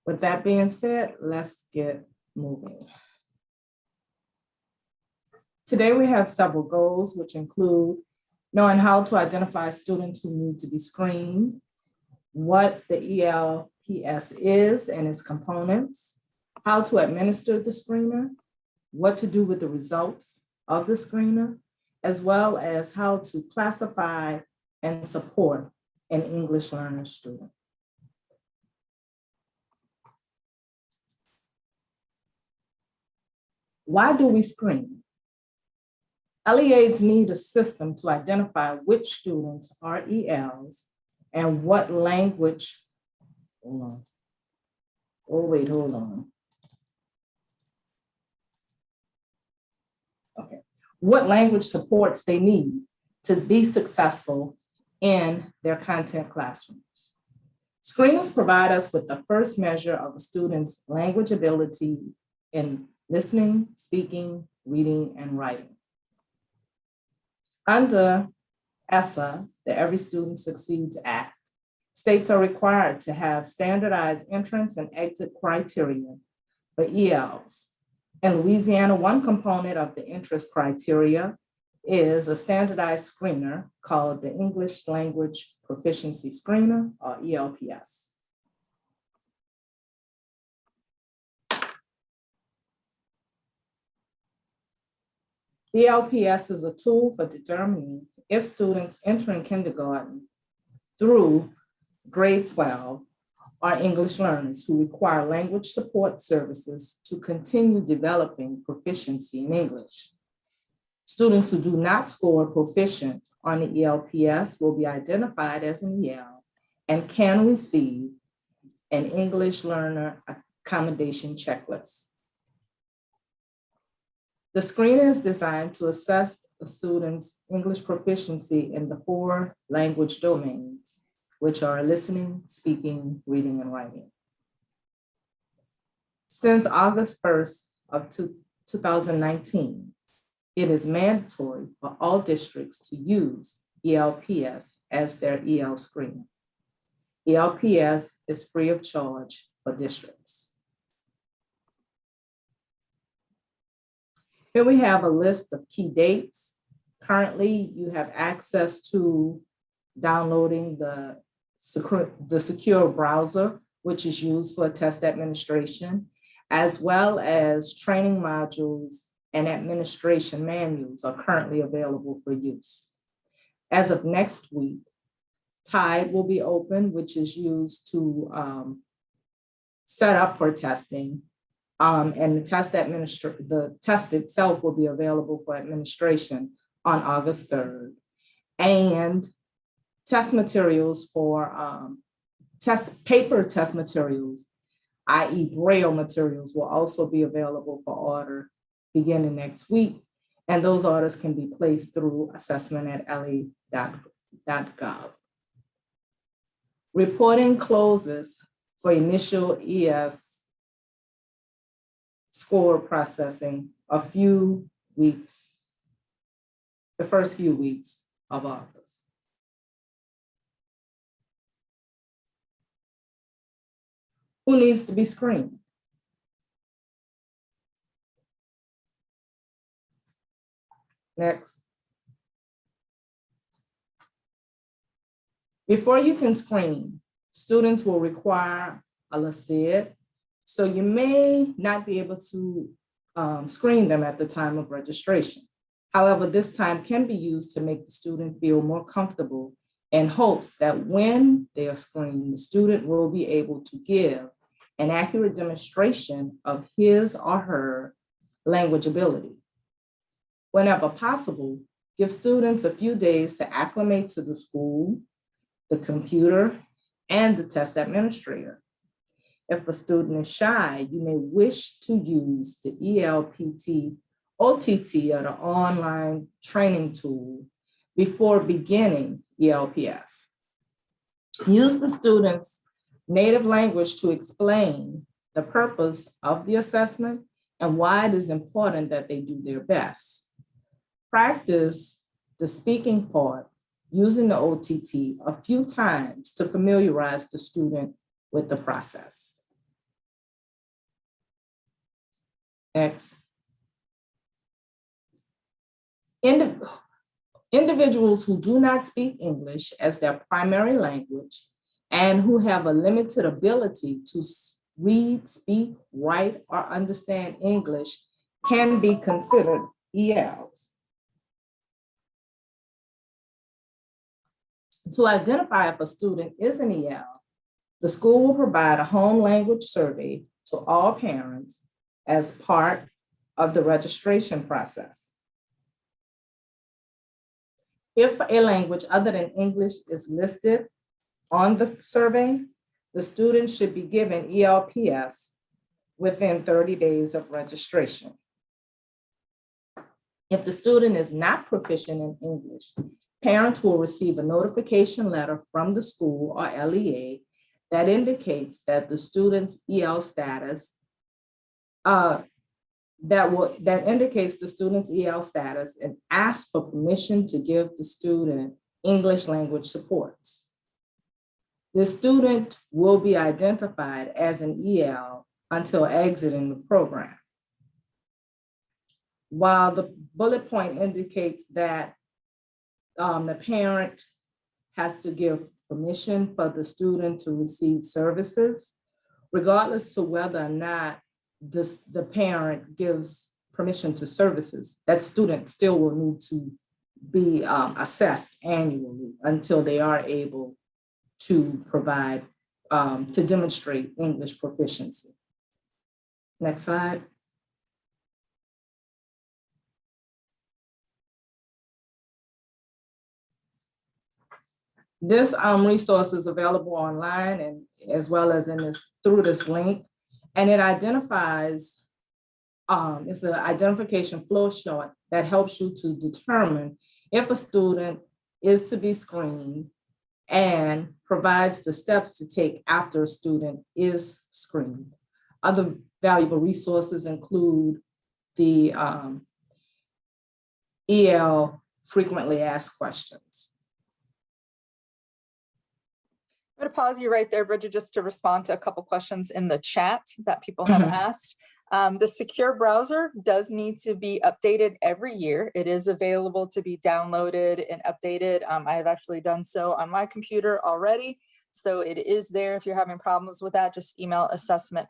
With that being said, let's get moving. Today we have several goals, which include knowing how to identify students who need to be screened, what the ELPS is and its components, how to administer the screener, what to do with the results of the screener, as well as how to classify and support an English learner student. Why do we screen? LEAs need a system to identify which students are ELs and what language, hold on. Oh, wait, hold on. Okay. What language supports they need to be successful in their content classrooms. Screeners provide us with the first measure of a student's language ability in listening, speaking, reading, and writing. Under ESSA, the Every Student Succeeds Act, states are required to have standardized entrance and exit criteria for ELs. In Louisiana, one component of the entrance criteria is a standardized screener called the English Language Proficiency Screener, or ELPS. ELPS is a tool for determining if students entering kindergarten through grade 12 are English learners who require language support services to continue developing proficiency in English. Students who do not score proficient on the ELPS will be identified as an EL and can receive an English learner accommodation checklist. The screener is designed to assess a student's English proficiency in the 4 language domains, which are listening, speaking, reading, and writing. Since August 1st of 2019, it is mandatory for all districts to use ELPS as their EL screener. ELPS is free of charge for districts. Here we have a list of key dates. Currently, you have access to downloading the secure browser, which is used for test administration, as well as training modules and administration manuals are currently available for use. As of next week, TIDE will be open, which is used to set up for testing. And the test itself will be available for administration on August 3rd. And test materials for paper test materials, i.e. Braille materials, will also be available for order beginning next week. And those orders can be placed through assessment@le.gov. Reporting closes for initial ES score processing the first few weeks of August. Who needs to be screened? Next. Before you can screen, students will require a LACID, so you may not be able to screen them at the time of registration. However, this time can be used to make the student feel more comfortable in hopes that when they are screened, the student will be able to give an accurate demonstration of his or her language ability. Whenever possible, give students a few days to acclimate to the school, the computer, and the test administrator. If a student is shy, you may wish to use the ELPT OTT, or the online training tool, before beginning ELPS. Use the student's native language to explain the purpose of the assessment and why it is important that they do their best. Practice the speaking part using the OTT a few times to familiarize the student with the process. Next. Individuals who do not speak English as their primary language and who have a limited ability to read, speak, write, or understand English can be considered ELs. To identify if a student is an EL, the school will provide a home language survey to all parents as part of the registration process. If a language other than English is listed on the survey, the student should be given ELPS within 30 days of registration. If the student is not proficient in English, parents will receive a notification letter from the school or LEA that indicates that the student's EL status, that indicates the student's EL status and asks for permission to give the student English language supports. The student will be identified as an EL until exiting the program. While the bullet point indicates that the parent has to give permission for the student to receive services, regardless of whether or not the parent gives permission to services, that student still will need to be assessed annually until they are able to provide, to demonstrate English proficiency. Next slide. This resource is available online and as well as through this link, and it identifies, it's an identification flow chart that helps you to determine if a student is to be screened and provides the steps to take after a student is screened. Other valuable resources include the EL frequently asked questions. I'm going to pause you right there, Bridget, just to respond to a couple questions in the chat that people have asked. The secure browser does need to be updated every year. It is available to be downloaded and updated. I have actually done so on my computer already. So it is there. If you're having problems with that, just email assessment@.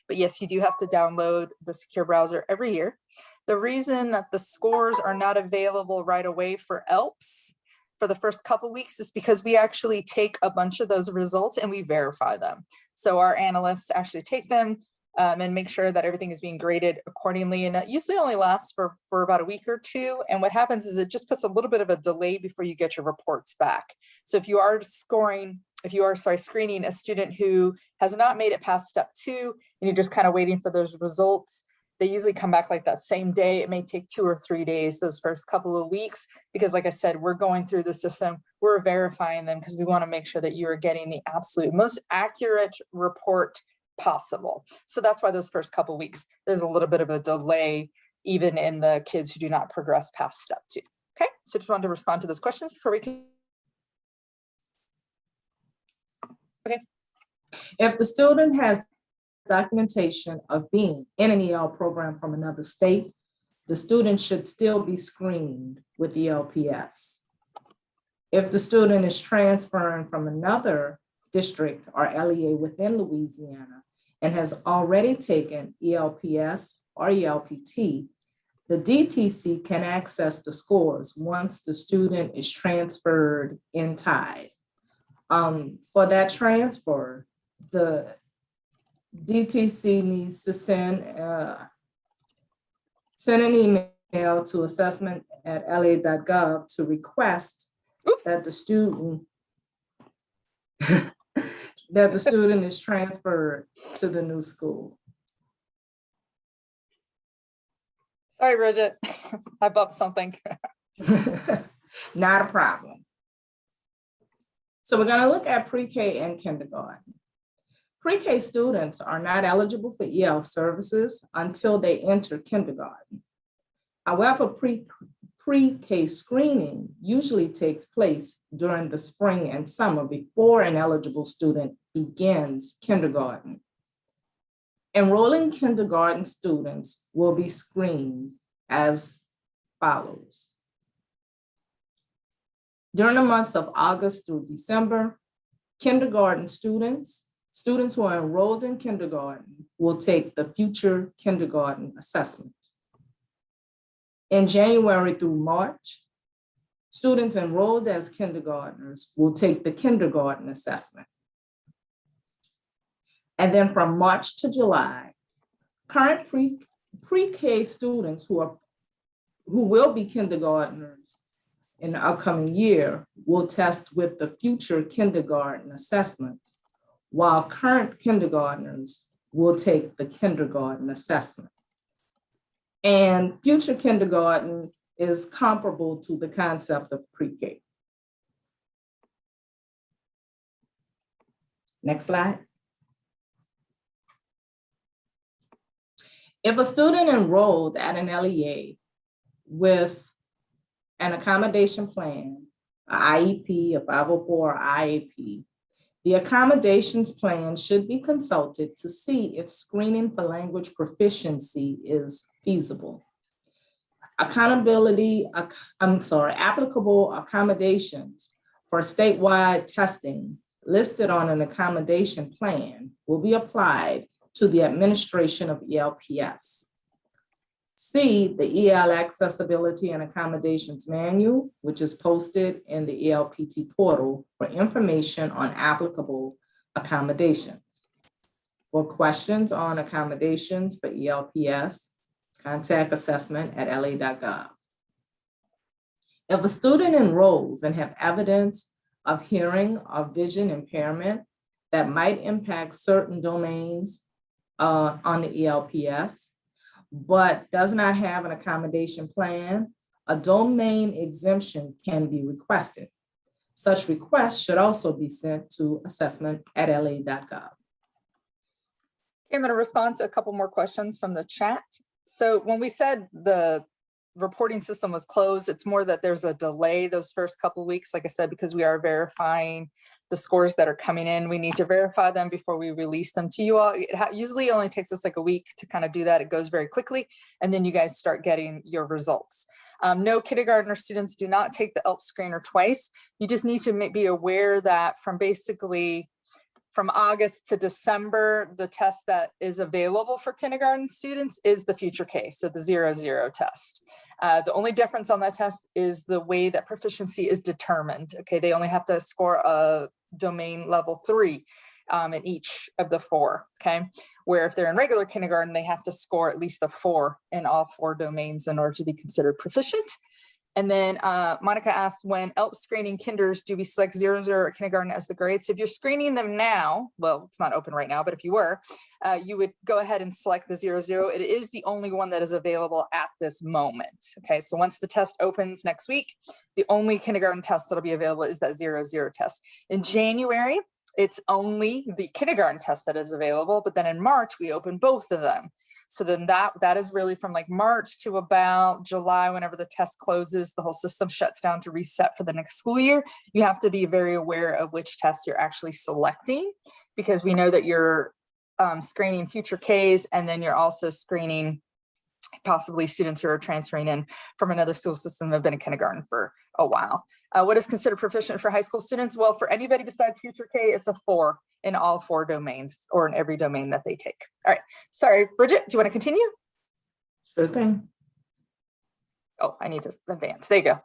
But yes, you do have to download the secure browser every year. The reason that the scores are not available right away for ELPS for the first couple weeks is because we actually take a bunch of those results and we verify them. So our analysts actually take them and make sure that everything is being graded accordingly. And that usually only lasts for about a week or two. And what happens is it just puts a little bit of a delay before you get your reports back. So if you are screening a student who has not made it past step 2 and you're just kind of waiting for those results, they usually come back like that same day. It may take 2 or 3 days, those first couple of weeks, because like I said, we're going through the system, we're verifying them because we want to make sure that you are getting the absolute most accurate report possible. So that's why those first couple of weeks, there's a little bit of a delay, even in the kids who do not progress past step 2. Okay, so just wanted to respond to those questions before we can. Okay. If the student has documentation of being in an EL program from another state, the student should still be screened with ELPS. If the student is transferring from another district or LEA within Louisiana and has already taken ELPS or ELPT, the DTC can access the scores once the student is transferred in Tide. For that transfer, the DTC needs to send an email to assessment@la.gov to request that the student is transferred to the new school. Sorry, Bridget, I bumped something. Not a problem. So we're going to look at pre-K and kindergarten. Pre-K students are not eligible for EL services until they enter kindergarten. However, pre-K screening usually takes place during the spring and summer before an eligible student begins kindergarten. Enrolling kindergarten students will be screened as follows. During the months of August through December, kindergarten students who are enrolled in kindergarten will take the future kindergarten assessment. In January through March, students enrolled as kindergartners will take the kindergarten assessment. And then from March to July, current pre-K students who will be kindergartners in the upcoming year will test with the future kindergarten assessment, while current kindergartners will take the kindergarten assessment. And future kindergarten is comparable to the concept of pre-K. Next slide. If a student enrolled at an LEA with an accommodation plan, an IEP, a 504, or IAP, the accommodations plan should be consulted to see if screening for language proficiency is feasible. Applicable accommodations for statewide testing listed on an accommodation plan will be applied to the administration of ELPS. See the EL Accessibility and Accommodations Manual, which is posted in the ELPT portal for information on applicable accommodations. For questions on accommodations for ELPS, contact assessment@la.gov. If a student enrolls and have evidence of hearing or vision impairment that might impact certain domains on the ELPS, but does not have an accommodation plan, a domain exemption can be requested. Such requests should also be sent to assessment@la.gov. I'm going to respond to a couple more questions from the chat. So when we said the reporting system was closed, it's more that there's a delay those first couple of weeks, like I said, because we are verifying the scores that are coming in. We need to verify them before we release them to you all. It usually only takes us like a week to kind of do that. It goes very quickly, and then you guys start getting your results. No, kindergartner students do not take the ELPS screener twice. You just need to be aware that from August to December, the test that is available for kindergarten students is the future case, so the 0-0 test. The only difference on that test is the way that proficiency is determined. Okay, they only have to score a domain level 3 in each of the 4, okay? Where if they're in regular kindergarten, they have to score at least a 4 in all 4 domains in order to be considered proficient. And then Monica asked, when ELPS screening kinders, do we select 0-0 at kindergarten as the grade? So if you're screening them now, well, it's not open right now, but if you were, you would go ahead and select the 0-0. It is the only one that is available at this moment. Okay, so once the test opens next week, the only kindergarten test that'll be available is that 0-0 test. In January, it's only the kindergarten test that is available, but then in March, we open both of them. So then that is really from like March to about July, whenever the test closes, the whole system shuts down to reset for the next school year. You have to be very aware of which tests you're actually selecting, because we know that you're screening future Ks, and then you're also screening possibly students who are transferring in from another school system that have been in kindergarten for a while. What is considered proficient for high school students? Well, for anybody besides future K, it's a 4 in all 4 domains, or in every domain that they take. All right, sorry, Bridget, do you want to continue? Sure thing. Oh, I need to advance, there you go.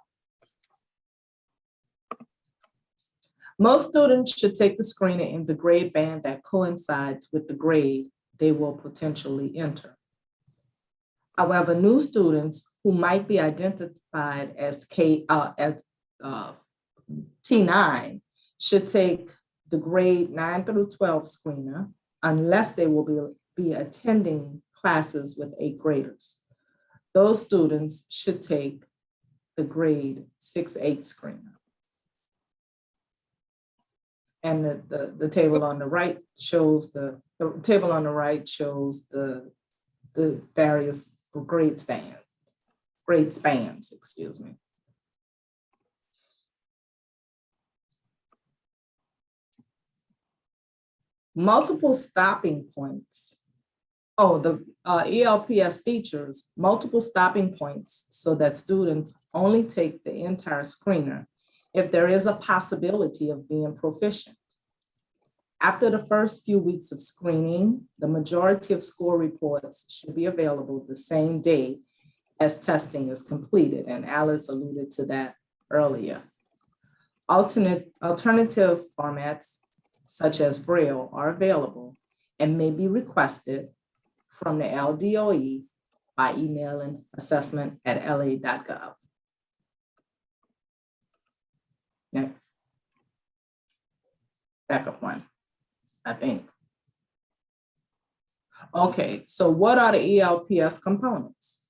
Most students should take the screener in the grade band that coincides with the grade they will potentially enter. However, new students who might be identified as T9 should take the grade 9 through 12 screener unless they will be attending classes with 8th graders. Those students should take the grade 6-8 screener. And the table on the right shows the various grade spans, excuse me. Multiple stopping points Oh, the ELPS features multiple stopping points so that students only take the entire screener if there is a possibility of being proficient. After the first few weeks of screening, the majority of score reports should be available the same day as testing is completed, and Alice alluded to that earlier. Alternative formats such as Braille are available and may be requested from the LDOE by emailing assessment@la.gov. Next. Backup one, I think. Okay, so what are the ELPS components?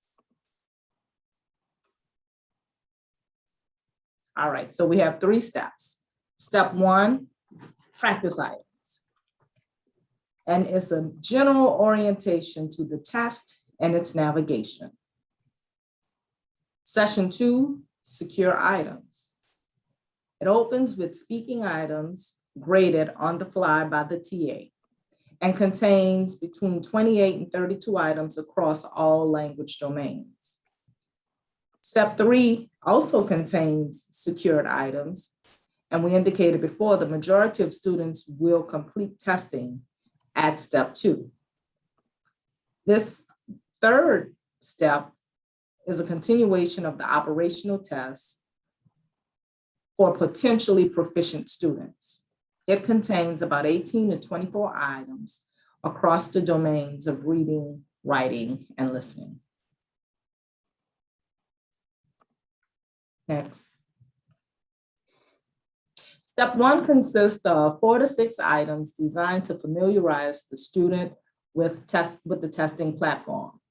All right, so we have 3 steps. Step 1, practice items. And it's a general orientation to the test and its navigation. Session 2, secure items. It opens with speaking items graded on the fly by the TA and contains between 28 and 32 items across all language domains. Step 3 also contains secured items, and we indicated before the majority of students will complete testing at step 2. This third step is a continuation of the operational test for potentially proficient students. It contains about 18 to 24 items across the domains of reading, writing, and listening. Next. Step 1 consists of 4 to 6 items designed to familiarize the student with the testing platform.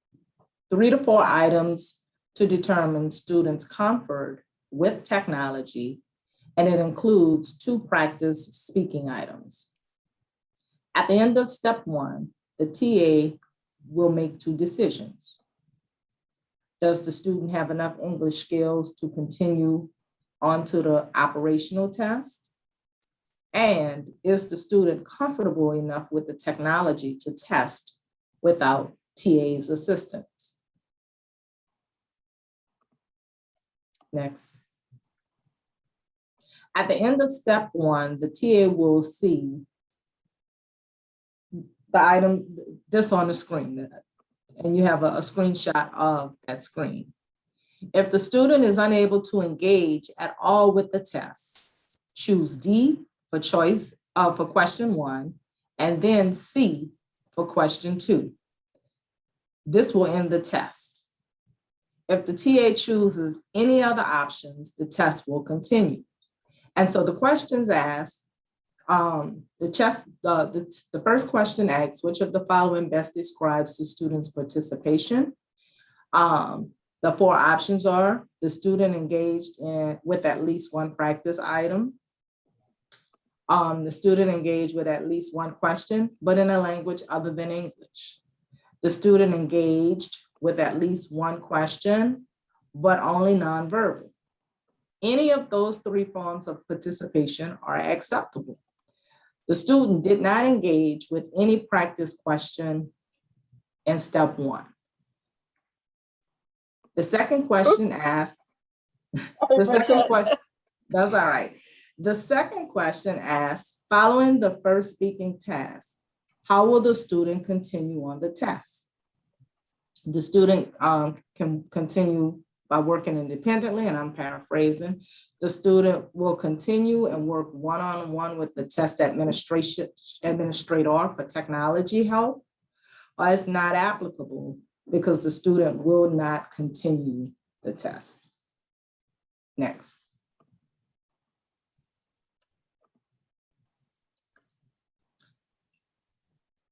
3 to 4 items to determine students' comfort with technology, and it includes 2 practice speaking items. At the end of step 1, the TA will make 2 decisions. Does the student have enough English skills to continue onto the operational test? And is the student comfortable enough with the technology to test without TA's assistance? Next. At the end of step 1, the TA will see the item, this on the screen, and you have a screenshot of that screen. If the student is unable to engage at all with the test, choose D for choice for question 1, and then C for question 2. This will end the test. If the TA chooses any other options, the test will continue. And so the questions asked, the first question asks, which of the following best describes the student's participation? The 4 options are the student engaged with at least 1 practice item, the student engaged with at least 1 question, but in a language other than English, the student engaged with at least 1 question, but only nonverbal. Any of those 3 forms of participation are acceptable. The student did not engage with any practice question in step 1. The second question asked, the second question, that's all right. The second question asks, following the first speaking task, how will the student continue on the test? The student can continue by working independently, and I'm paraphrasing. The student will continue and work one-on-one with the test administrator for technology help, or it's not applicable because the student will not continue the test. Next.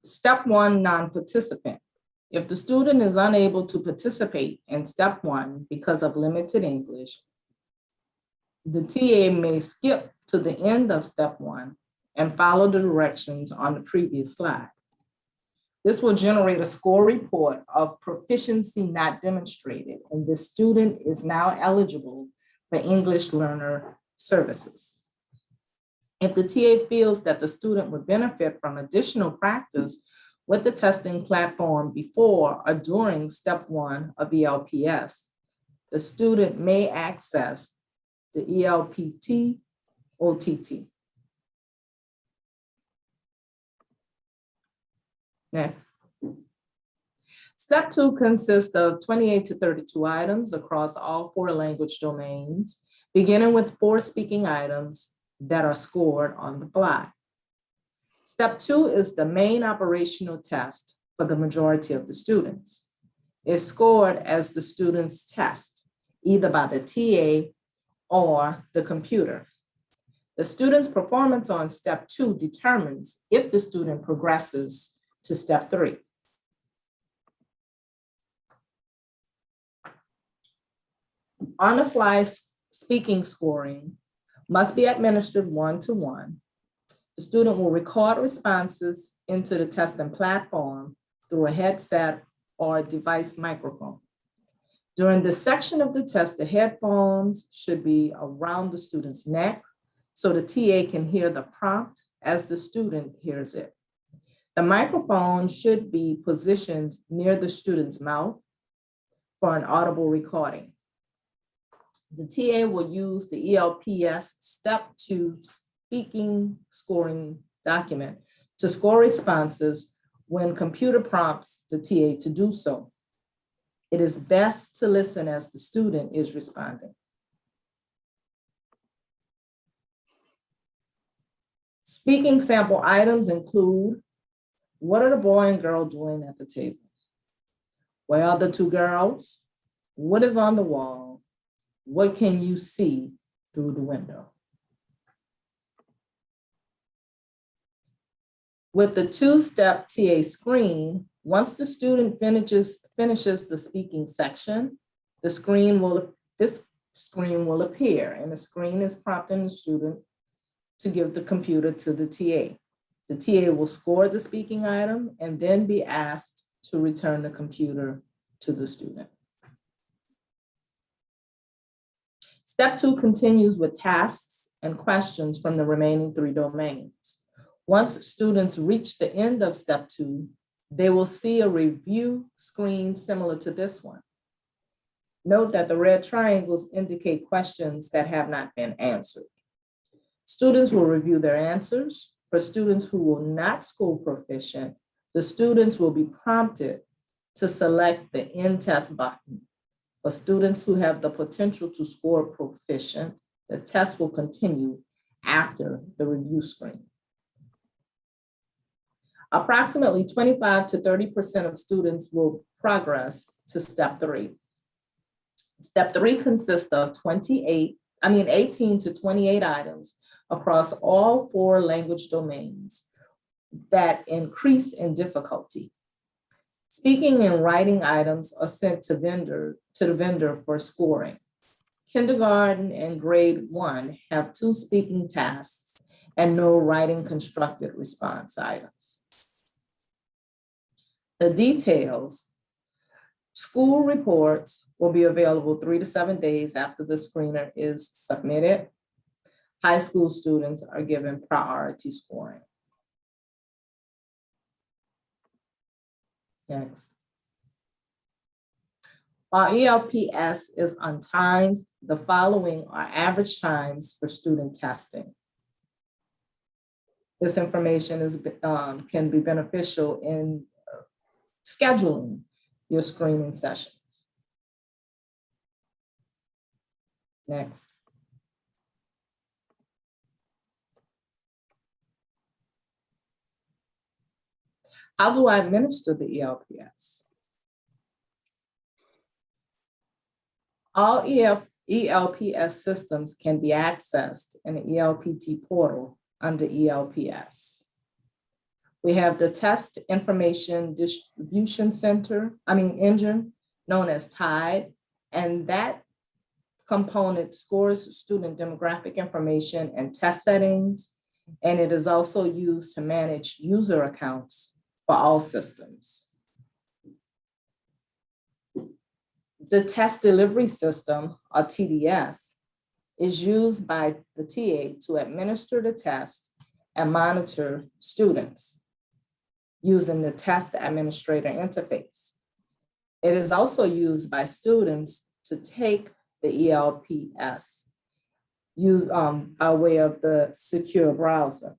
Step 1, non-participant. If the student is unable to participate in step 1 because of limited English, the TA may skip to the end of step 1 and follow the directions on the previous slide. This will generate a score report of proficiency not demonstrated, and the student is now eligible for English learner services. If the TA feels that the student would benefit from additional practice with the testing platform before or during step 1 of ELPS, the student may access the ELPT OTT. Next. Step 2 consists of 28 to 32 items across all 4 language domains, beginning with 4 speaking items that are scored on the fly. Step 2 is the main operational test for the majority of the students. It's scored as the student's test, either by the TA or the computer. The student's performance on step 2 determines if the student progresses to step 3. On-the-fly speaking scoring must be administered one-to-one. The student will record responses into the testing platform through a headset or a device microphone. During this section of the test, the headphones should be around the student's neck so the TA can hear the prompt as the student hears it. The microphone should be positioned near the student's mouth for an audible recording. The TA will use the ELPS Step 2 speaking scoring document to score responses when computer prompts the TA to do so. It is best to listen as the student is responding. Speaking sample items include, what are the boy and girl doing at the table? Where are the 2 girls? What is on the wall? What can you see through the window? With the 2-step TA screen, once the student finishes the speaking section, this screen will appear, and the screen is prompting the student to give the computer to the TA. The TA will score the speaking item and then be asked to return the computer to the student. Step 2 continues with tasks and questions from the remaining 3 domains. Once students reach the end of step 2, they will see a review screen similar to this one. Note that the red triangles indicate questions that have not been answered. Students will review their answers. For students who will not score proficient, the students will be prompted to select the End Test button. For students who have the potential to score proficient, the test will continue after the review screen. Approximately 25 to 30% of students will progress to step 3. Step 3 consists of 18 to 28 items across all 4 language domains that increase in difficulty. Speaking and writing items are sent to the vendor for scoring. Kindergarten and grade 1 have 2 speaking tasks and no writing constructed response items. The details, school reports will be available 3 to 7 days after the screener is submitted. High school students are given priority scoring. Next. While ELPS is untimed, the following are average times for student testing. This information can be beneficial in scheduling your screening sessions. Next. How do I administer the ELPS? All ELPS systems can be accessed in the ELPT portal under ELPS. We have the Test Information Distribution Engine, known as TIDE, and that component scores student demographic information and test settings, and it is also used to manage user accounts for all systems. The Test Delivery System, or TDS, is used by the TA to administer the test and monitor students. using the test administrator interface. It is also used by students to take the ELPS by way of the secure browser.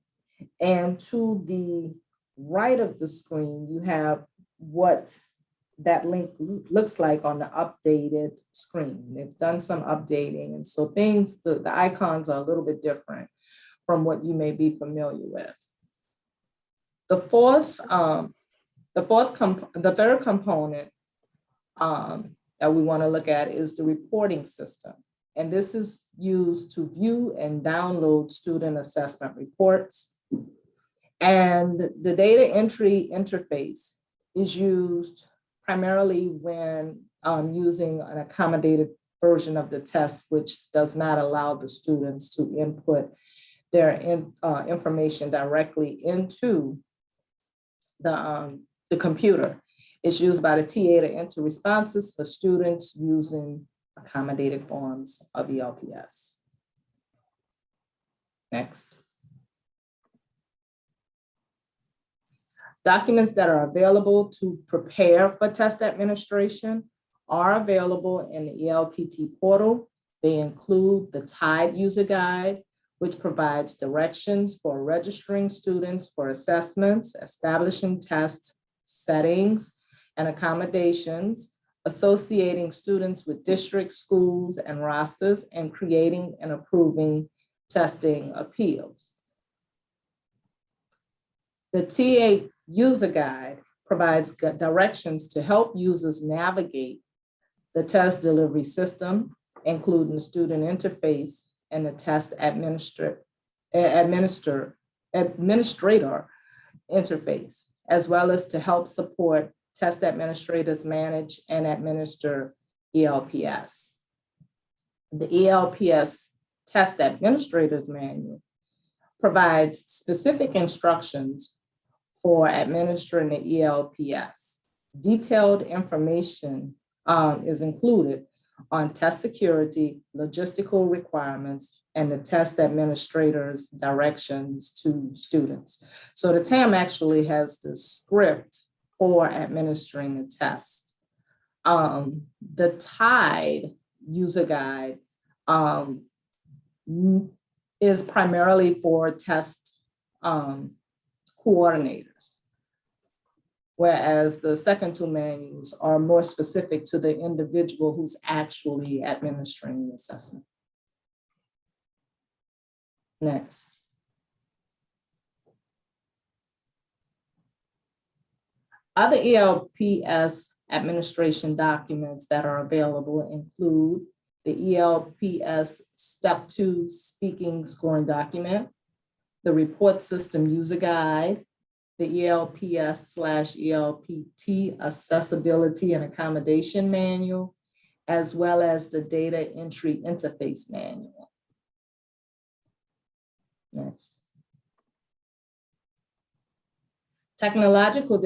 And to the right of the screen, you have what that link looks like on the updated screen. They've done some updating, and so the icons are a little bit different from what you may be familiar with. The third component that we want to look at is the reporting system. And this is used to view and download student assessment reports. And the data entry interface is used primarily when using an accommodated version of the test, which does not allow the students to input their information directly into the computer. It's used by the TA to enter responses for students using accommodated forms of ELPS. Next. Documents that are available to prepare for test administration are available in the ELPT portal. They include the TIDE user guide, which provides directions for registering students for assessments, establishing test settings and accommodations, associating students with districts, schools, and rosters, and creating and approving testing appeals. The TA user guide provides directions to help users navigate the test delivery system, including the student interface and the test administrator interface, as well as to help support test administrators manage and administer ELPS. The ELPS Test Administrators Manual provides specific instructions for administering the ELPS. Detailed information is included on test security, logistical requirements, and the test administrator's directions to students. So the TAM actually has the script for administering the test. The TIDE user guide is primarily for test coordinators, whereas the second two manuals are more specific to the individual who's actually administering the assessment. Next. Other ELPS administration documents that are available include the ELPS Step 2 Speaking Scoring Document, the Report System User Guide, the ELPS/ELPT Accessibility and Accommodation Manual, as well as the Data Entry Interface Manual. Next. Technological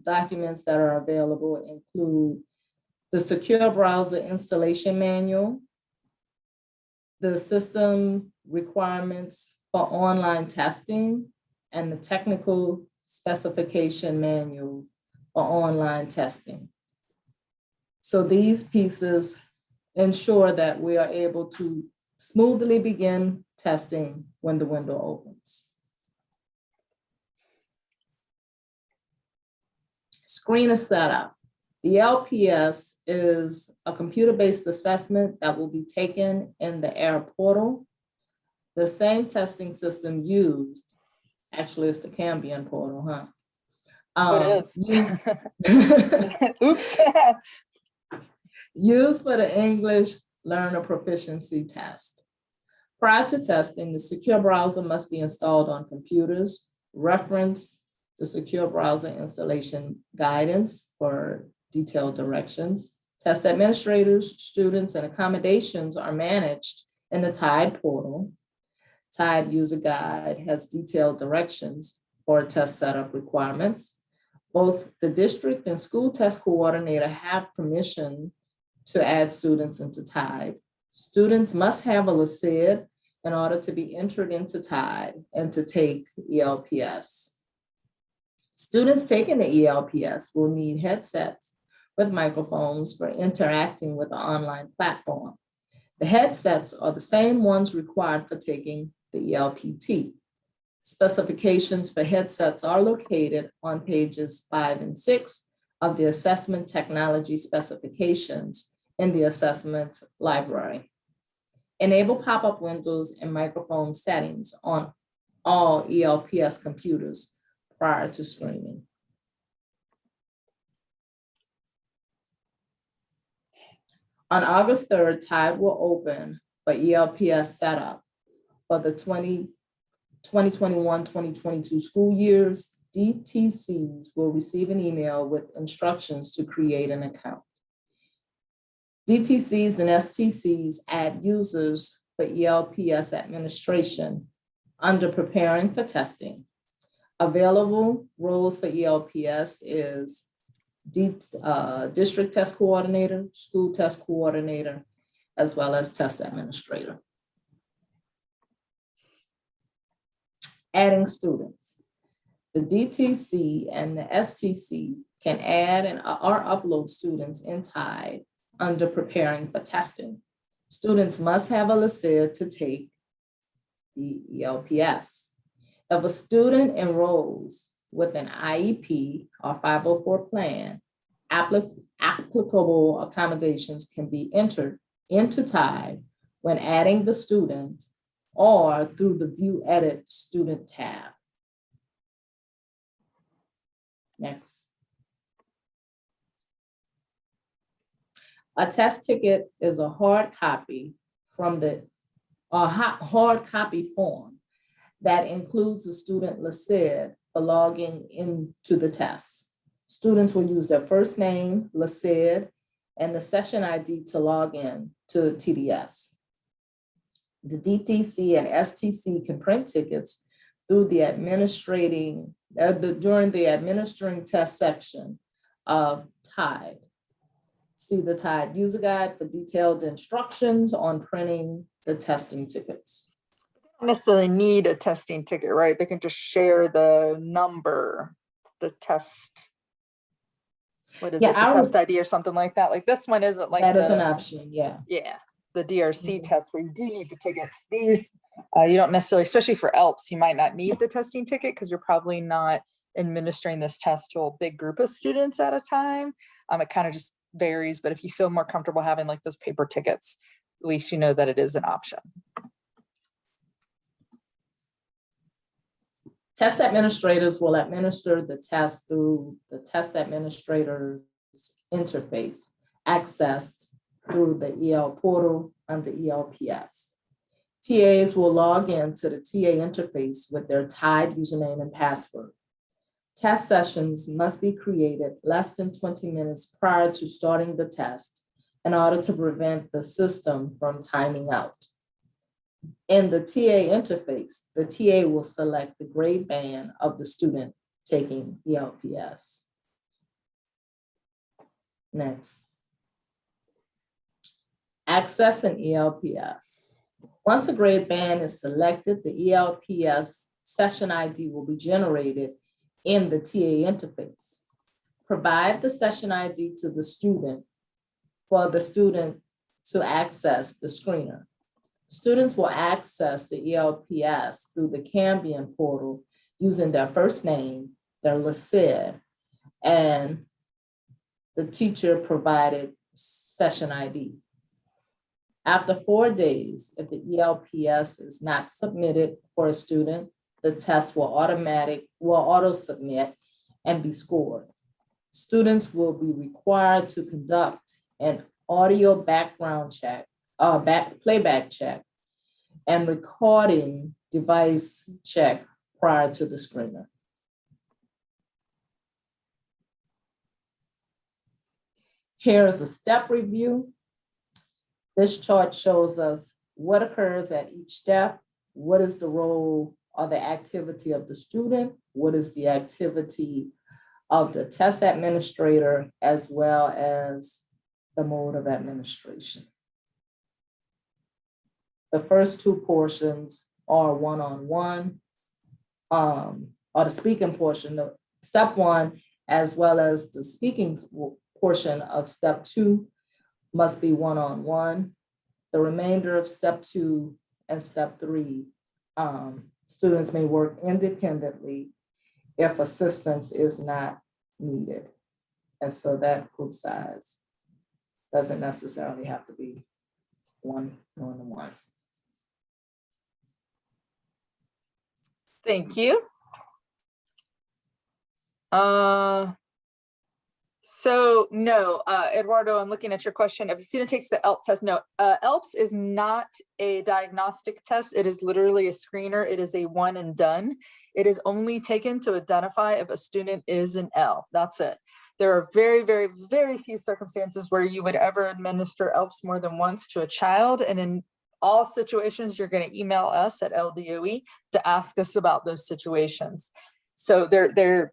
documents that are available include the Secure Browser Installation Manual, the System Requirements for Online Testing, and the Technical Specification Manual for Online Testing. So these pieces ensure that we are able to smoothly begin testing when the window opens. Screener setup. The ELPS is a computer-based assessment that will be taken in the AIR portal. The same testing system used, actually it's the Cambian portal, huh? It is. Oops. Used for the English Learner Proficiency test. Prior to testing, the secure browser must be installed on computers. Reference the secure browser installation guidance for detailed directions. Test administrators, students, and accommodations are managed in the TIDE portal. TIDE user guide has detailed directions for test setup requirements. Both the district and school test coordinator have permission to add students into TIDE. Students must have a LACID in order to be entered into TIDE and to take ELPS. Students taking the ELPS will need headsets with microphones for interacting with the online platform. The headsets are the same ones required for taking the ELPT. Specifications for headsets are located on pages 5 and 6 of the assessment technology specifications in the assessment library. Enable pop-up windows and microphone settings on all ELPS computers prior to screening. On August 3rd, TIDE will open for ELPS setup for the 2021-2022 school years. DTCs will receive an email with instructions to create an account. DTCs and STCs add users for ELPS administration under preparing for testing. Available roles for ELPS is district test coordinator, school test coordinator, as well as test administrator. Adding students. The DTC and the STC can add or upload students in TIDE under preparing for testing. Students must have a LACID to take the ELPS. If a student enrolls with an IEP or 504 plan, applicable accommodations can be entered into TIDE when adding the student or through the View Edit Student tab. Next. A test ticket is a hard copy from the hard copy form that includes the student LACID for logging into the test. Students will use their first name, LACID, and the session ID to log in to TDS. The DTC and STC can print tickets through the during the administering test section of TIDE. See the TIDE user guide for detailed instructions on printing the testing tickets. Don't necessarily need a testing ticket, right? They can just share the number, the test. What is it? The test ID or something like that. Like this one isn't like that is an option, yeah. Yeah, the DRC test where you do need the tickets. These you don't necessarily, especially for ELPS, you might not need the testing ticket because you're probably not administering this test to a big group of students at a time. It kind of just varies, but if you feel more comfortable having like those paper tickets, at least you know that it is an option. Test administrators will administer the test through the test administrator's interface, accessed through the EL portal under ELPS. TAs will log in to the TA interface with their TIDE username and password. Test sessions must be created less than 20 minutes prior to starting the test in order to prevent the system from timing out. In the TA interface, the TA will select the grade band of the student taking ELPS. Next. Accessing ELPS. Once a grade band is selected, the ELPS session ID will be generated in the TA interface. Provide the session ID to the student for the student to access the screener. Students will access the ELPS through the Cambian portal using their first name, their LACID, and the teacher provided session ID. After 4 days, if the ELPS is not submitted for a student, the test will auto-submit and be scored. Students will be required to conduct an audio background check, playback check, and recording device check prior to the screener. Here is a step review. This chart shows us what occurs at each step, what is the role or the activity of the student, what is the activity of the test administrator, as well as the mode of administration. The first two portions are one-on-one, or the speaking portion, step 1, as well as the speaking portion of step 2 must be one-on-one. The remainder of step 2 and step 3, students may work independently if assistance is not needed. And so that group size doesn't necessarily have to be one-on-one. Thank you. So no, Eduardo, I'm looking at your question. If a student takes the ELP test, no, ELPS is not a diagnostic test. It is literally a screener. It is a one and done. It is only taken to identify if a student is an L. That's it. There are very, very, very few circumstances where you would ever administer ELPS more than once to a child. And in all situations, you're going to email us at LDOE to ask us about those situations. So there's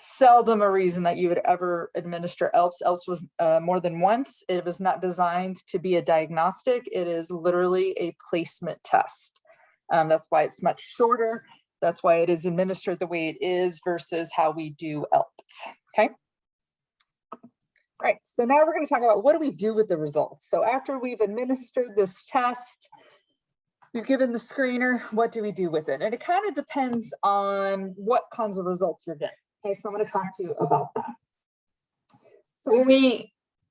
seldom a reason that you would ever administer ELPS. ELPS was more than once. It was not designed to be a diagnostic. It is literally a placement test. That's why it's much shorter. That's why it is administered the way it is versus how we do ELPS, okay? All right, so now we're going to talk about what do we do with the results. So after we've administered this test, we've given the screener, what do we do with it? And it kind of depends on what kinds of results you're getting. Okay, so I'm going to talk to you about that. So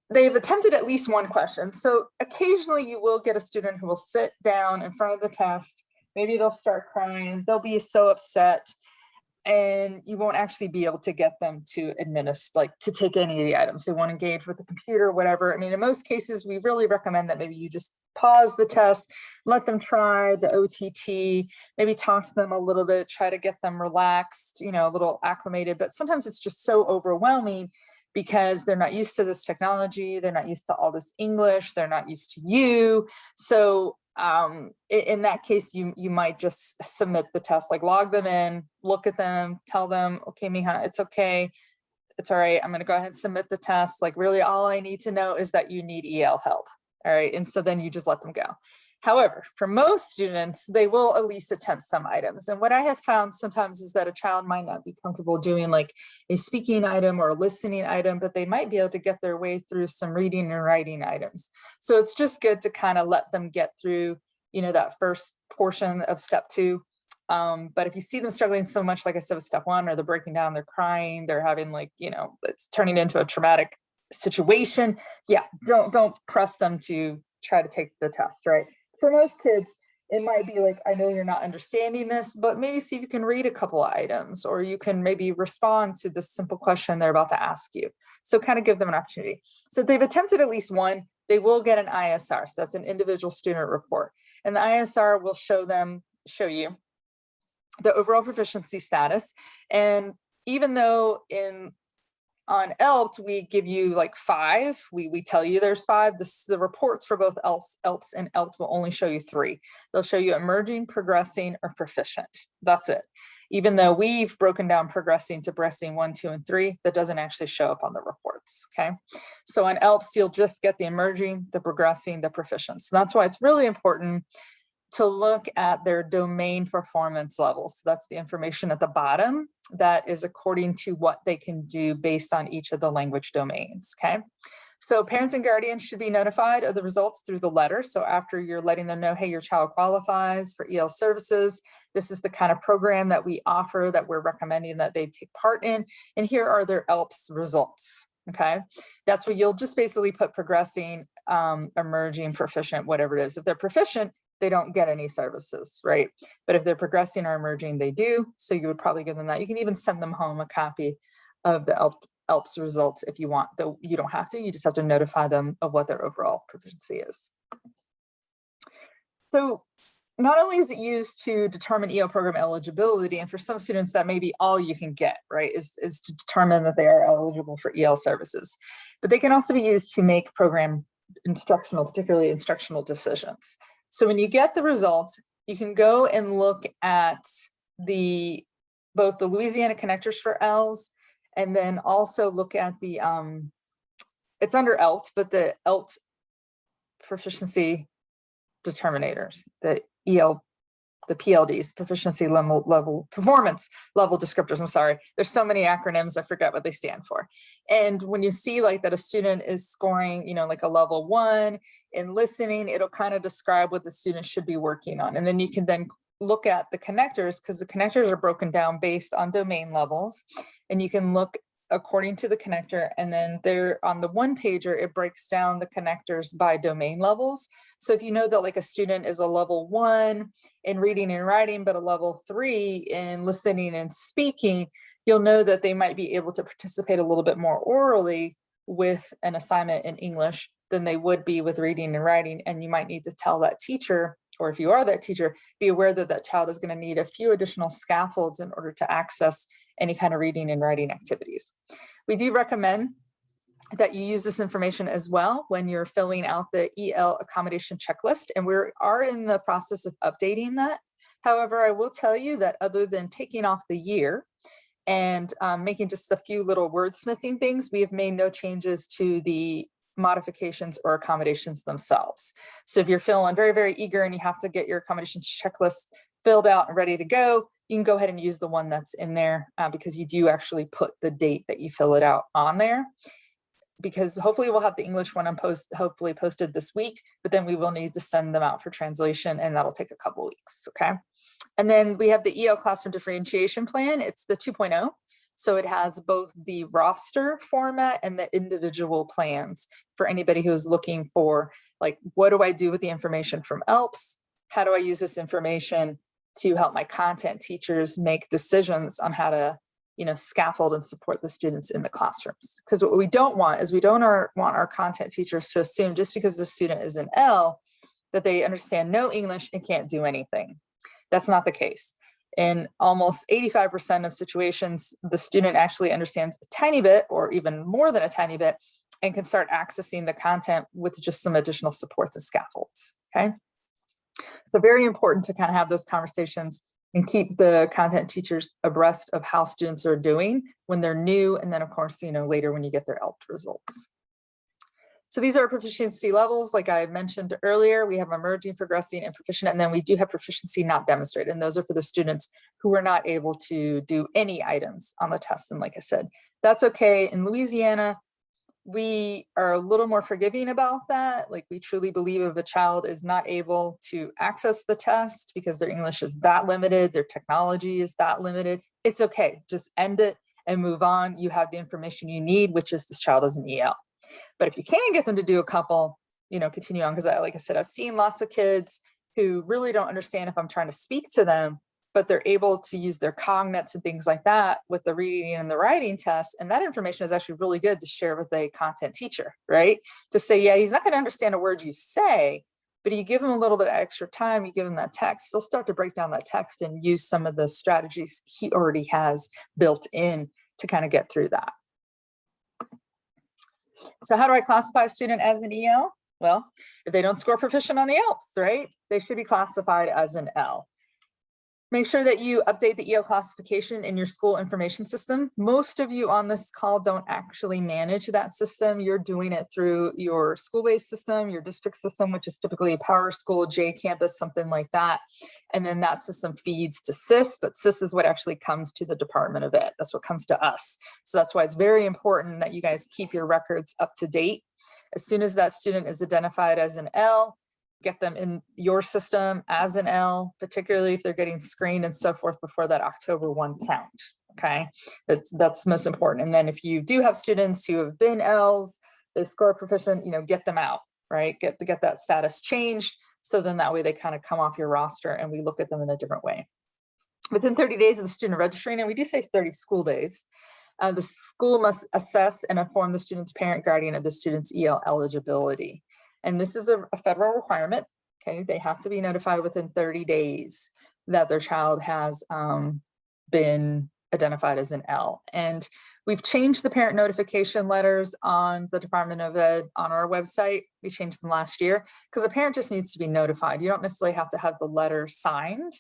they've attempted at least one question. So occasionally you will get a student who will sit down in front of the test. Maybe they'll start crying. They'll be so upset, and you won't actually be able to get them to administer, like to take any of the items. They won't engage with the computer, whatever. I mean, in most cases, we really recommend that maybe you just pause the test, let them try the OTT, maybe talk to them a little bit, try to get them relaxed, you know, a little acclimated. But sometimes it's just so overwhelming because they're not used to this technology. They're not used to all this English. They're not used to you. So in that case, you might just submit the test, like log them in, look at them, tell them, okay, Mija, it's okay. It's all right. I'm going to go ahead and submit the test. Like really all I need to know is that you need EL help. All right. And so then you just let them go. However, for most students, they will at least attempt some items. And what I have found sometimes is that a child might not be comfortable doing like a speaking item or a listening item, but they might be able to get their way through some reading and writing items. So it's just good to kind of let them get through, you know, that first portion of step 2. But if you see them struggling so much, like I said, with step 1, or they're breaking down, they're crying, they're having like, you know, it's turning into a traumatic situation. Yeah, don't press them to try to take the test, right? For most kids, it might be like, I know you're not understanding this, but maybe see if you can read a couple of items, or you can maybe respond to this simple question they're about to ask you. So kind of give them an opportunity. So if they've attempted at least one, they will get an ISR. So that's an individual student report. And the ISR will show you the overall proficiency status. And even though on ELPS, we give you like 5. We tell you there's 5. The reports for both ELPS and ELPS will only show you 3. They'll show you emerging, progressing, or proficient. That's it. Even though we've broken down progressing to progressing 1, 2, and 3, that doesn't actually show up on the reports, okay? So on ELPS, you'll just get the emerging, the progressing, the proficient. So that's why it's really important to look at their domain performance levels. So that's the information at the bottom that is according to what they can do based on each of the language domains, okay? So parents and guardians should be notified of the results through the letter. So after you're letting them know, hey, your child qualifies for EL services, this is the kind of program that we offer that we're recommending that they take part in, and here are their ELPS results, okay? That's where you'll just basically put progressing, emerging, proficient, whatever it is. If they're proficient, they don't get any services, right? But if they're progressing or emerging, they do. So you would probably give them that. You can even send them home a copy of the ELPS results if you want, though you don't have to. You just have to notify them of what their overall proficiency is. So not only is it used to determine EL program eligibility, and for some students that may be all you can get, right, is to determine that they are eligible for EL services. But they can also be used to make program particularly instructional decisions. So when you get the results, you can go and look at both the Louisiana connectors for ELs, and then also look at the, it's under ELPS, but the ELPS proficiency determinators, the the PLDs, proficiency level performance level descriptors. I'm sorry, there's so many acronyms, I forget what they stand for. And when you see like that a student is scoring, you know, like a level 1 in listening, it'll kind of describe what the student should be working on. And then you can then look at the connectors, because the connectors are broken down based on domain levels, and you can look according to the connector, and then there on the one pager, it breaks down the connectors by domain levels. So if you know that like a student is a level 1 in reading and writing, but a level 3 in listening and speaking, you'll know that they might be able to participate a little bit more orally with an assignment in English than they would be with reading and writing. And you might need to tell that teacher, or if you are that teacher, be aware that that child is going to need a few additional scaffolds in order to access any kind of reading and writing activities. We do recommend that you use this information as well when you're filling out the EL accommodation checklist, and we are in the process of updating that. However, I will tell you that other than taking off the year and making just a few little wordsmithing things, we have made no changes to the modifications or accommodations themselves. So if you're feeling very, very eager and you have to get your accommodations checklist filled out and ready to go, you can go ahead and use the one that's in there because you do actually put the date that you fill it out on there. Because hopefully we'll have the English one hopefully posted this week, but then we will need to send them out for translation, and that'll take a couple weeks, okay? And then we have the EL Classroom Differentiation Plan. It's the 2.0. So it has both the roster format and the individual plans for anybody who's looking for, like, what do I do with the information from ELPS? How do I use this information to help my content teachers make decisions on how to, you know, scaffold and support the students in the classrooms? Because what we don't want is we don't want our content teachers to assume just because the student is an L that they understand no English and can't do anything. That's not the case. In almost 85% of situations, the student actually understands a tiny bit or even more than a tiny bit and can start accessing the content with just some additional supports and scaffolds, okay? So very important to kind of have those conversations and keep the content teachers abreast of how students are doing when they're new, and then of course, you know, later when you get their ELPS results. So these are proficiency levels. Like I mentioned earlier, we have emerging, progressing, and proficient, and then we do have proficiency not demonstrated. And those are for the students who are not able to do any items on the test. And like I said, that's okay. In Louisiana, we are a little more forgiving about that. Like, we truly believe if a child is not able to access the test because their English is that limited, their technology is that limited, it's okay. Just end it and move on. You have the information you need, which is this child is an EL. But if you can get them to do a couple, you know, continue on. Because like I said, I've seen lots of kids who really don't understand if I'm trying to speak to them, but they're able to use their cognates and things like that with the reading and the writing test. And that information is actually really good to share with a content teacher, right? To say, yeah, he's not going to understand a word you say, but you give him a little bit of extra time, you give him that text, they'll start to break down that text and use some of the strategies he already has built in to kind of get through that. So how do I classify a student as an EL? Well, if they don't score proficient on the ELPS, right, they should be classified as an L. Make sure that you update the EL classification in your school information system. Most of you on this call don't actually manage that system. You're doing it through your school-based system, your district system, which is typically a Power School, J Campus, something like that. And then that system feeds to SIS, but SIS is what actually comes to the Department of Ed. That's what comes to us. So that's why it's very important that you guys keep your records up to date. As soon as that student is identified as an L, get them in your system as an L, particularly if they're getting screened and so forth before that October 1 count, okay? That's most important. And then if you do have students who have been Ls, they score proficient, you know, get them out, right? Get that status changed, so then that way they kind of come off your roster and we look at them in a different way. Within 30 days of the student registering, and we do say 30 school days, the school must assess and inform the student's parent guardian of the student's EL eligibility. And this is a federal requirement, okay? They have to be notified within 30 days that their child has been identified as an L. And we've changed the parent notification letters on the Department of Ed on our website. We changed them last year because the parent just needs to be notified. You don't necessarily have to have the letter signed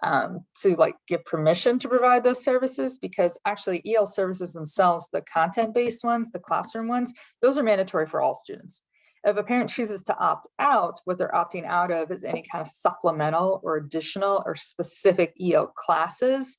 to like give permission to provide those services, because actually EL services themselves, the content-based ones, the classroom ones, those are mandatory for all students. If a parent chooses to opt out, what they're opting out of is any kind of supplemental or additional or specific EL classes,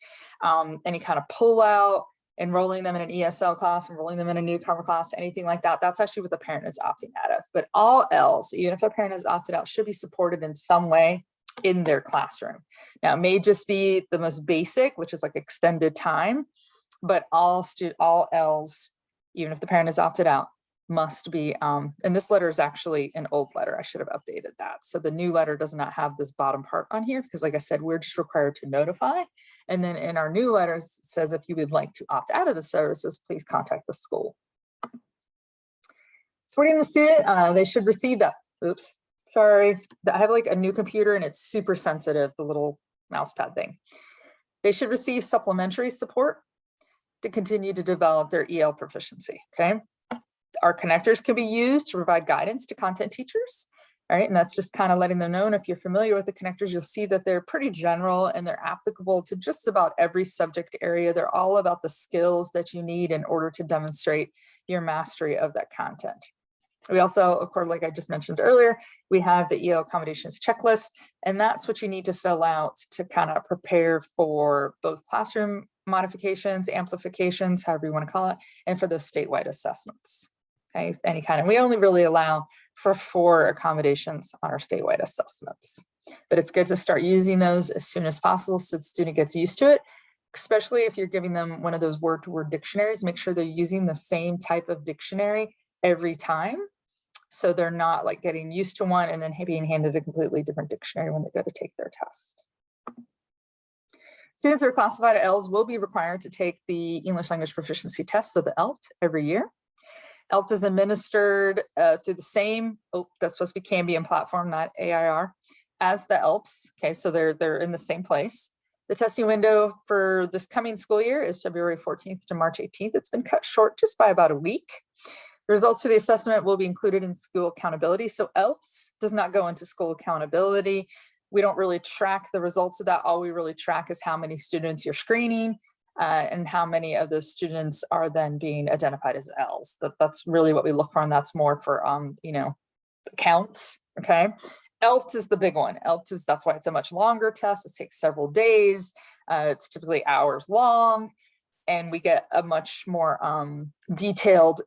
any kind of pullout, enrolling them in an ESL class, enrolling them in a newcomer class, anything like that. That's actually what the parent is opting out of. But all ELs, even if a parent has opted out, should be supported in some way in their classroom. Now, it may just be the most basic, which is like extended time, but all ELs, even if the parent has opted out, must be, and this letter is actually an old letter. I should have updated that. So the new letter does not have this bottom part on here because, like I said, we're just required to notify. And then in our new letters, it says if you would like to opt out of the services, please contact the school. Supporting the student, they should receive that. Oops, sorry. I have like a new computer and it's super sensitive, the little mouse pad thing. They should receive supplementary support to continue to develop their EL proficiency, okay? Our connectors can be used to provide guidance to content teachers, all right? And that's just kind of letting them know. And if you're familiar with the connectors, you'll see that they're pretty general and they're applicable to just about every subject area. They're all about the skills that you need in order to demonstrate your mastery of that content. We also, of course, like I just mentioned earlier, we have the EL accommodations checklist, and that's what you need to fill out to kind of prepare for both classroom modifications, amplifications, however you want to call it, and for those statewide assessments. Okay, any kind of, we only really allow for 4 accommodations on our statewide assessments, but it's good to start using those as soon as possible so the student gets used to it, especially if you're giving them one of those word-to-word dictionaries. Make sure they're using the same type of dictionary every time, so they're not like getting used to one and then being handed a completely different dictionary when they go to take their test. Students who are classified as ELs will be required to take the English language proficiency test, so the ELPS, every year. ELPS is administered through the same, that's supposed to be Cambium platform, not AIR, as the ELPS. Okay, so they're in the same place. The testing window for this coming school year is February 14th to March 18th. It's been cut short just by about a week. The results for the assessment will be included in school accountability. So ELPS does not go into school accountability. We don't really track the results of that. All we really track is how many students you're screening and how many of those students are then being identified as ELs. That's really what we look for, and that's more for, counts, okay? ELPS is the big one. ELPS is, that's why it's a much longer test. It takes several days. It's typically hours long, and we get a much more detailed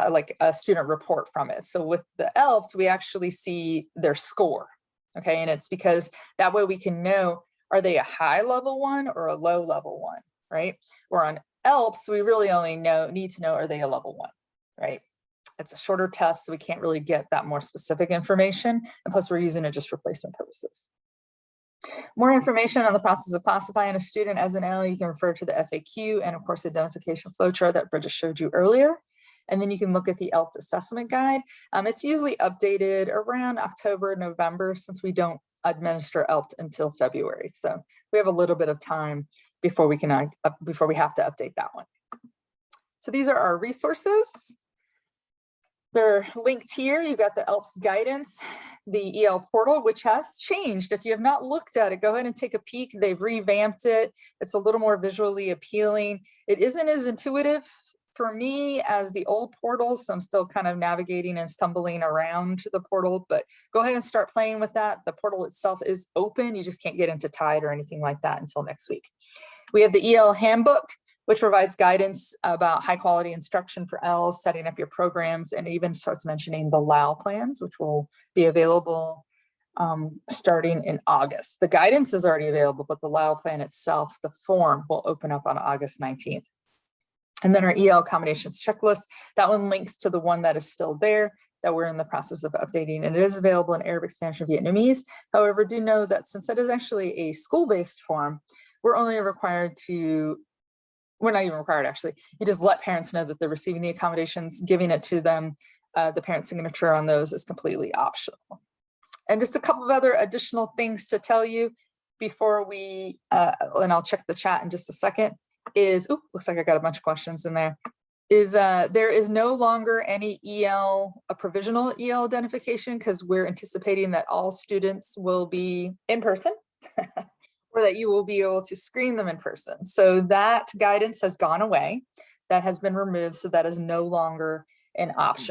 like a student report from it. So with the ELPS, we actually see their score, okay? And it's because that way we can know, are they a high level one or a low level one, right? Or on ELPS, we really only need to know, are they a level 1, right? It's a shorter test, so we can't really get that more specific information. And plus we're using it just for placement purposes. More information on the process of classifying a student as an EL, you can refer to the FAQ and of course identification flowchart that Bridget showed you earlier. And then you can look at the ELPS assessment guide. It's usually updated around October, November, since we don't administer ELPS until February. So we have a little bit of time before we can before we have to update that one. So these are our resources. They're linked here. You got the ELPS guidance, the EL portal, which has changed. If you have not looked at it, go ahead and take a peek. They've revamped it. It's a little more visually appealing. It isn't as intuitive for me as the old portals, so I'm still kind of navigating and stumbling around the portal, but go ahead and start playing with that. The portal itself is open. You just can't get into Tide or anything like that until next week. We have the EL handbook, which provides guidance about high quality instruction for ELs, setting up your programs, and even starts mentioning the LAO plans, which will be available starting in August. The guidance is already available, but the LAO plan itself, the form, will open up on August 19th. And then our EL accommodations checklist, that one links to the one that is still there that we're in the process of updating, and it is available in Arabic, Spanish, and Vietnamese. However, do know that since it is actually a school-based form, we're only required to, we're not even required actually, you just let parents know that they're receiving the accommodations, giving it to them. The parent signature on those is completely optional. And just a couple of other additional things to tell you before we, and I'll check the chat in just a second, is, oh, looks like I got a bunch of questions in there, is there is no longer any EL, a provisional EL identification, because we're anticipating that all students will be in person or that you will be able to screen them in person. So that guidance has gone away. That has been removed, so that is no longer an option.